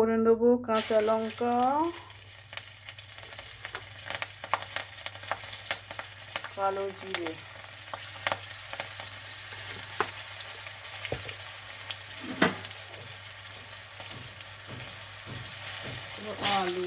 ফোড়ন দেবো কাঁচা লঙ্কা, কালো জিরে, আলু,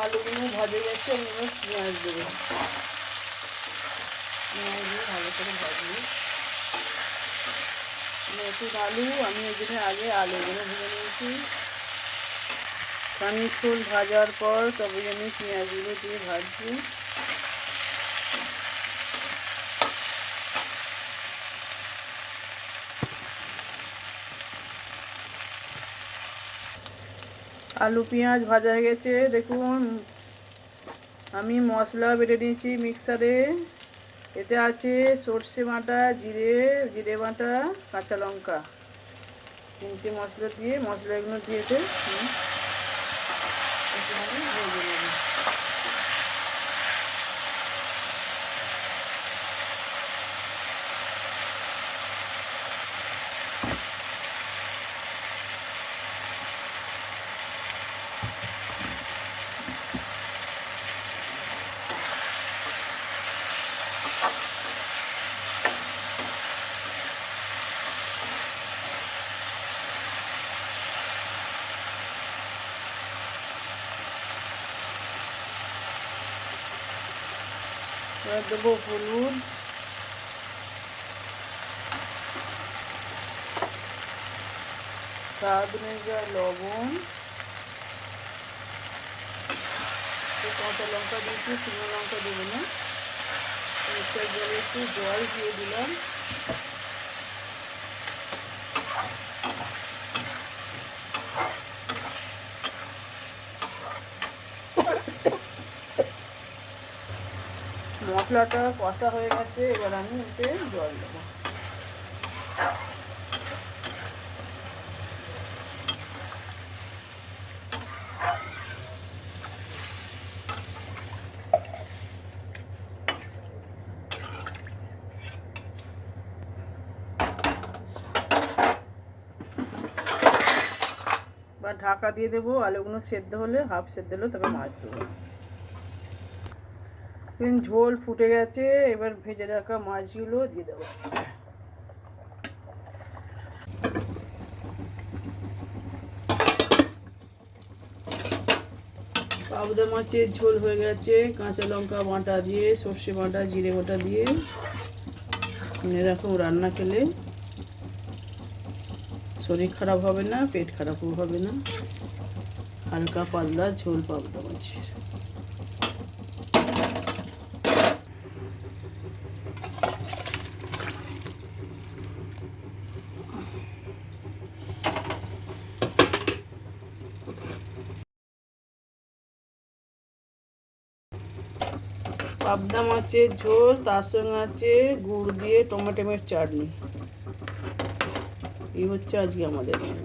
আলুগুলো ভাজে গেছে। আমি পেঁয়াজ দেবো, পেঁয়াজ দিয়ে ভালো করে ভাজবো। নতুন আলু আমি এখানে আগে আলুগুলো ভেজে নিয়েছি। খানিকক্ষণ ভাজার পর তবে আমি পেঁয়াজগুলো দিয়ে ভাজছি। আলু পেঁয়াজ ভাজা হয়ে গেছে। দেখুন আমি মশলা বেটে নিয়েছি মিক্সারে। এতে আছে সর্ষে বাটা, জিরে বাটা, কাঁচা লঙ্কা, 3টে মশলা দিয়ে মশলাগুলো দিয়েছে ভেজে নেব। এবার দেবো হলুদ, স্বাদ অনুযায়ী লবণ, কাঁচা লঙ্কা দিয়েছি, শুকনো লঙ্কা দেবো না। মিক্সার জলে একটু জল দিয়ে দিলাম। মশলাটা কষা হয়ে গেছে, এবার আমি এতে জল দেবো। বা ঢাকা দিয়ে দেবো। আলুগুলো সেদ্ধ হলে, হাফ সেদ্ধ হলে তবে মাছ দেবো। ঝোল ফুটে গেছে, এবার ভেজে রাখা মাছগুলো দিয়ে দেবো। পাবদা মাছের ঝোল হয়ে গেছে। কাঁচা লঙ্কা বাটা দিয়ে, সর্ষে বাটা, জিরে বাটা দিয়ে এরকম রান্না খেলে শরীর খারাপ হবে না, পেট খারাপও হবে না। হালকা পাতলা ঝোল পাবদা মাছের। পাবদা মাছের ঝোল, তার সঙ্গে আছে গুড় দিয়ে টমেটোমের চাটনি। এই হচ্ছে আজকে আমাদের মেনু।